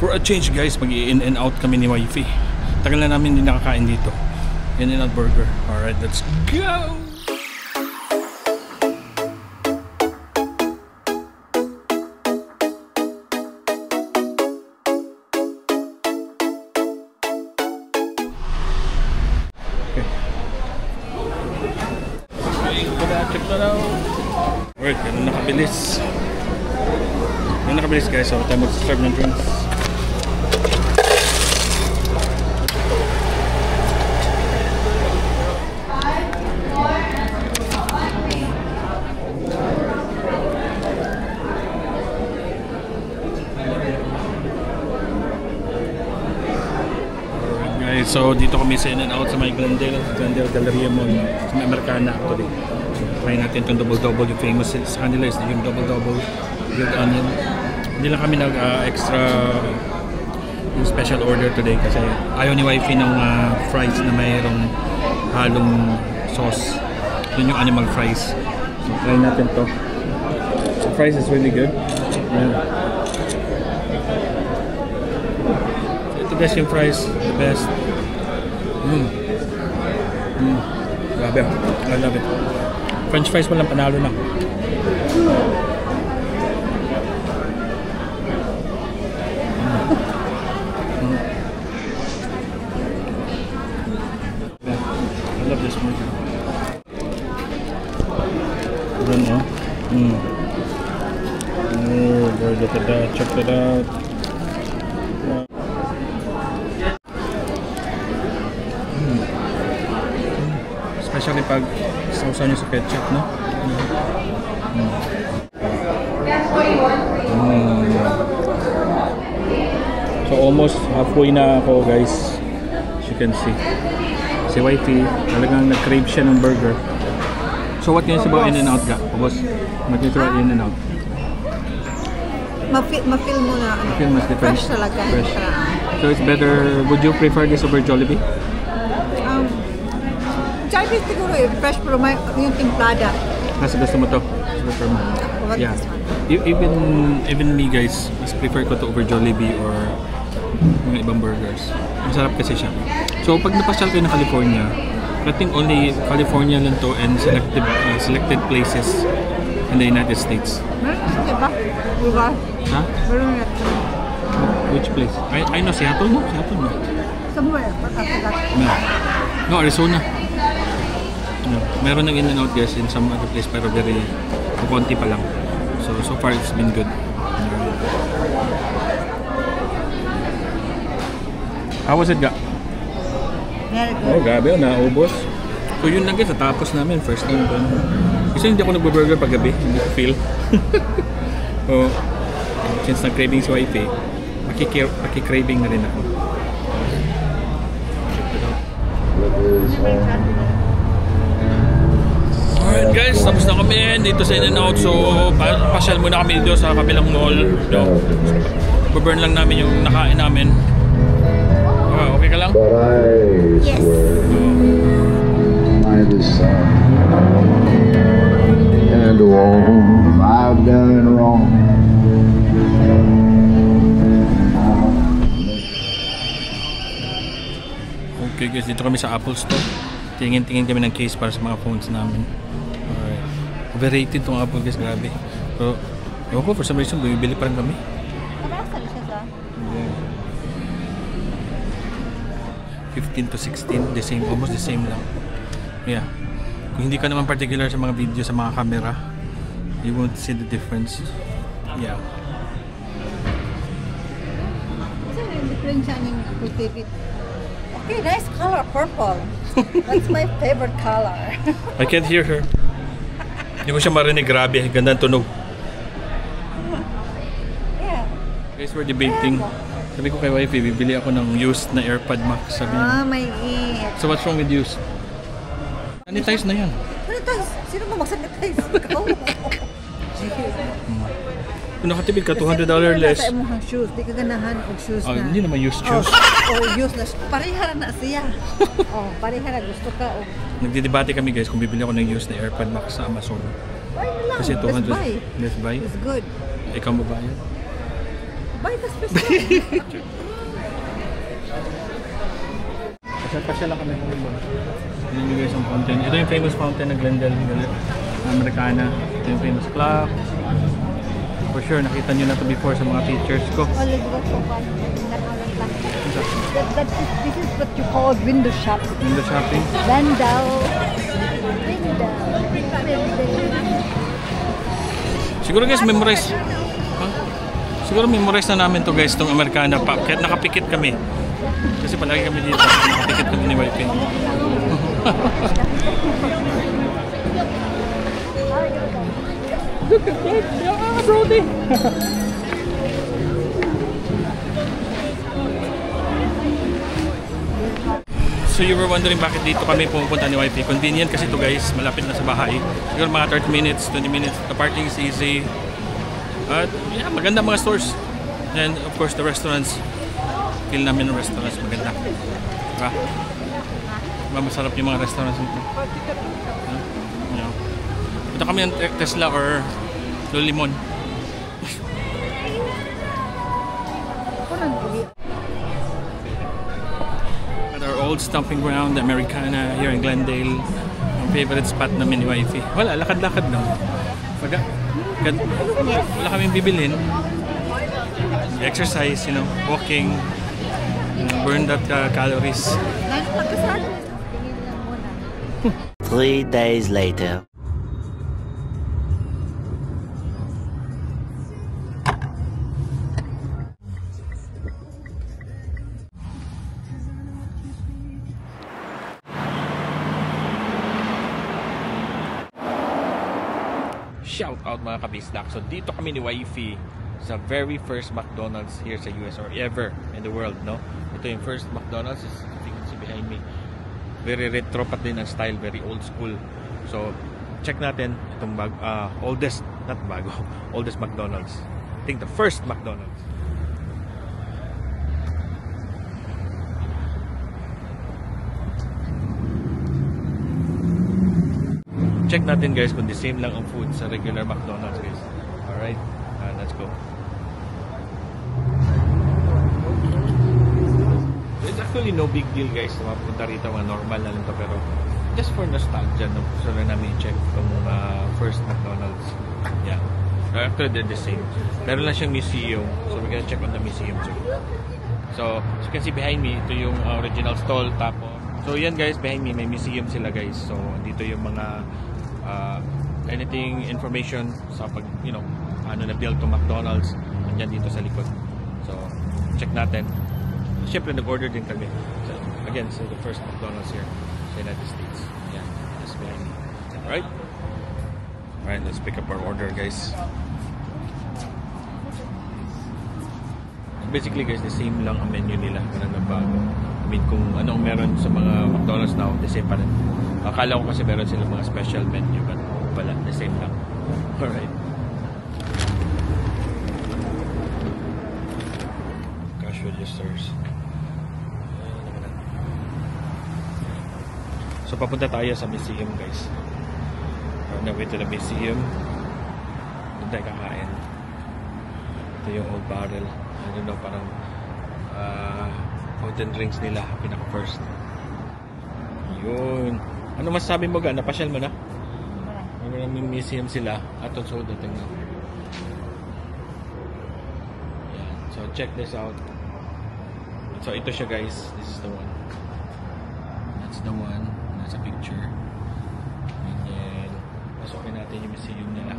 For a change guys, mag-i-in and out kami ni Wifey. Tagal na namin hindi nakakain dito. In and out burger. Alright, let's go! Check that out. Alright, ganun nakabilis. Ganun nakabilis guys, so tayo mag-serve ng drinks. Alright guys, so dito kami sa In-N-Out sa may Glendale Galleria Mall sa may Americana actually. Try natin itong double-double, yung famous sa kanila is yung double-double grilled onion. Hindi lang kami nag-extra yung special order today kasi ayaw ni Wifey ng fries na mayroong halong sauce. Yun yung animal fries. So try natin to. The fries is really good. Yeah. So ito guys yung fries, the best. Grabe, I love it. French fries mo lang, panalo na. I love this burger. Then, oh, boy, look at that. Check that out. Especially pag sausaw nyo sa ketchup, no? So almost halfway na ako guys, as you can see. Si Wifey, talagang nag-crave siya ng burger. So what can you say about In-N-Out ka? Boss, what can you say about In-N-Out? Ma-feel mo na ano, fresh talaga. Fresh. So it's better, would you prefer this over Jollibee? Jollibee siguro fresh pero may yung timplada. Nasa gusto mo to? Prefer mo? Yeah. Even me guys, mas prefer ko to over Jollibee or mga ibang burgers. Masarap kasi siya. So pag napasyal kayo ng California, I think only California lang to and selected places in the United States. Meron ba? Lugar? Ha? Meron nga. Which place? I know, Seattle no? Seattle no? Somewhere. No, Arizona. No. Meron ng In-N-Out guys in some other place pero very konti pa lang. So far it's been good. How was it ga? Very good. Oh, grabe, naubos. So yun lang guys, natapos namin first time ko. Kasi hindi ako nagbo-burger paggabi, hindi ko feel. So, since nag-craving si Wifey, makikraving na rin ako. Alright guys, tapos na kami dito sa In-N-Out. So, pasyal muna kami dito sa kabilang mall. Baburn lang namin yung nakain namin. Okay ka lang? Yes. And all I've done wrong. Okay guys, dito kami sa Apple Store. Tingin-tingin kami ng case para sa mga phones namin. Alright. Overrated tong Apple guys, grabe. Pero, ewan ko, for some reason, bumibili pa rin kami. Kamasal siya sa? 15 to 16, the same, almost the same lang. Yeah. Kung hindi ka naman particular sa mga video, sa mga camera, you won't see the difference. Yeah. Kasi yung difference siya yung Apple TV. Okay, nice color, purple. That's my favorite color. I can't hear her. Hindi ko siya marinig, grabe. Ganda ang tunog. Yeah. Guys, we're debating. Sabi ko kay Wifey, bibili ako ng used na AirPod Max. Sabi niya. My God. So what's wrong with used? Sanitize na yan. Sanitize? Sino mo mag-sanitize? Ikaw? Kung nakatipid ka, $200 less. Sa imong shoes, di ka ganahan og shoes na. Hindi naman used shoes. Used na. Pareha na siya. Pareha na gusto ka. Nagdidebate kami guys kung bibili ako ng used na AirPod Max sa Amazon. Why na lang? Kasi 200. Let's buy. Let's buy? It's good. Ikaw mo ba yan? Buy the special. Pasya lang kami ng Limon. Hindi nyo guys ang fountain. Ito yung famous fountain ng Glendale, Americana. Ito yung famous clock. For sure, nakita nyo na ito before sa mga teachers ko. This is what you call window shopping. Window shopping. Window. Siguro guys, memorize. Siguro memorize na namin to guys, itong Americana pa. Kahit nakapikit kami. Kasi palagi kami dito. Nakapikit kami ni Wifey. Look at that! Yeah, Brody! So you were wondering bakit dito kami pumunta ni Wifey. Convenient kasi ito guys, malapit na sa bahay. Siguro mga 30 minutes, 20 minutes. The parking is easy. At yeah, maganda mga stores. And of course the restaurants. Feel namin ng restaurants maganda. Diba? Masarap yung mga restaurants dito. Punta kami ng Tesla or Limon. At our old stomping ground, the Americana here in Glendale. Ang favorite spot namin ni Wifey. Wala, lakad-lakad lang. Wala kaming bibilhin. Exercise, you know, walking, you know, burn that calories. 3 days later. Shout out mga kabisdak. So dito kami ni Wifey sa very first McDonald's here sa US or ever in the world, no? Ito yung first McDonald's, as you can see behind me. Very retro pa din ang style, very old school. So check natin itong oldest, not bago, oldest McDonald's. I think the first McDonald's. Check natin guys kung the same lang ang food sa regular McDonald's guys. Alright, let's go. It's actually no big deal guys na mapunta rito, mga normal na lang to, pero just for nostalgia, no? So na namin check itong first McDonald's. Yeah, actually they're the same. Meron lang siyang museum, so we're gonna check on the museum too. So as you can see behind me, ito yung original stall. Tapos so yan guys, behind me may museum sila guys. So dito yung mga anything information sa pag, you know, ano na build to McDonald's, andyan dito sa likod. So check natin. Siyempre nag-order din kami. So again, so the first McDonald's here sa United States. Yeah, just behind me. Alright? Alright, let's pick up our order guys. Basically guys, the same lang ang menu nila, walang nagbago. I mean, kung anong meron sa mga McDonald's now, the same pa rin. Akala ko kasi meron silang mga special menu, but wala, the same lang. Alright. Cash registers. So papunta tayo sa museum guys. On the way to the museum, doon tayo kakain. Ito yung old barrel. I don't know, parang fountain drinks nila, pinaka first. Yun. Ano masasabi mo ga? Napasyal mo na? May museum sila. Aton so dating na. Yan. So check this out. So ito siya guys. This is the one. That's the one. Nasa picture. And then pasukin natin yung museum nila.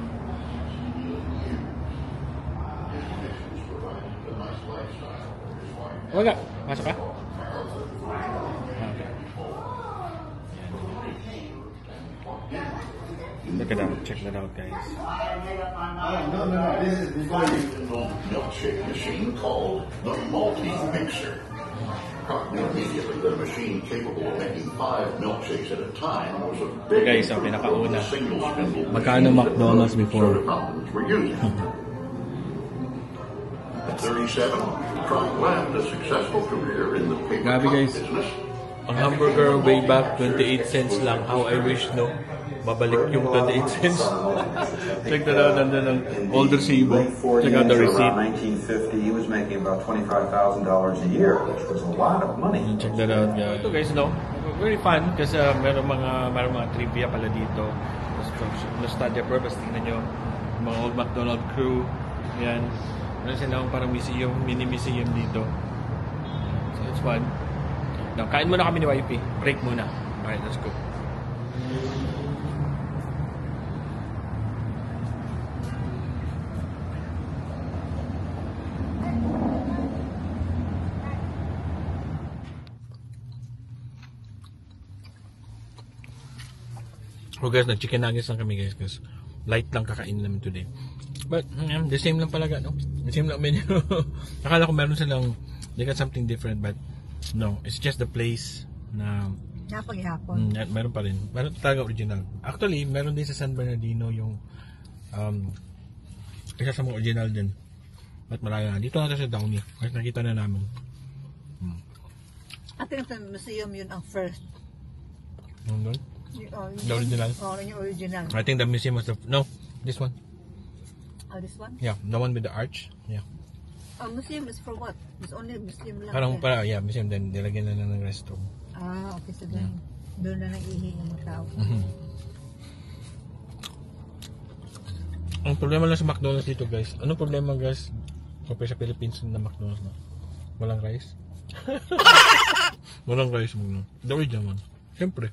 Wala. Masok ka? Okay. Look at that. Check that out, guys. No. This is milkshake machine called the multi-mixer. Immediately, the machine capable of making 5 milkshakes at a time was a big Guys, ang pinakauna. single spindle. Magkano McDonald's before? Fountains were using. At 37, Trump left a successful career in the paper Grabe, cup guys. business. Ang hamburger way back, 28 cents lang. How I wish, no? babalik yung 28 cents. Check that out, nandun ang older Cebu. Check out the receipt. 1950, he was making about $25,000 a year, which was a lot of money. Check that out, guys. Ito guys, no? Very fun kasi meron mga trivia pala dito. Nostalgia purpose, tingnan nyo. Mga old McDonald crew. Yan. Meron silang parang museum, mini museum dito. So it's fun. Now, kain muna kami ni YP. Break muna. Alright, let's go. So guys, nag-chicken nuggets lang kami guys kasi light lang kakain namin today. But the same lang pala no? The same lang menu. Akala ko meron silang they got something different but no, it's just the place na Napaghihapon. Meron pa rin. Meron talaga original. Actually, meron din sa San Bernardino yung isa sa mga original din. But malayo na. Dito natin sa Downey. Kasi nakita na namin. At sa museum yun ang first. Yung the original? Oh, yung original. I think the museum was no, this one. Oh, this one? Yeah, the one with the arch. Yeah. Oh, museum is for what? It's only museum lang. Parang para, yeah, museum din. Nilagyan na ng restroom. Ah, okay. So doon na nag-ihi ng mga tao. Ang problema lang sa McDonald's dito guys. Anong problema guys? Compare sa Philippines na McDonald's na? Walang rice? Walang rice muna. The original one. Siyempre.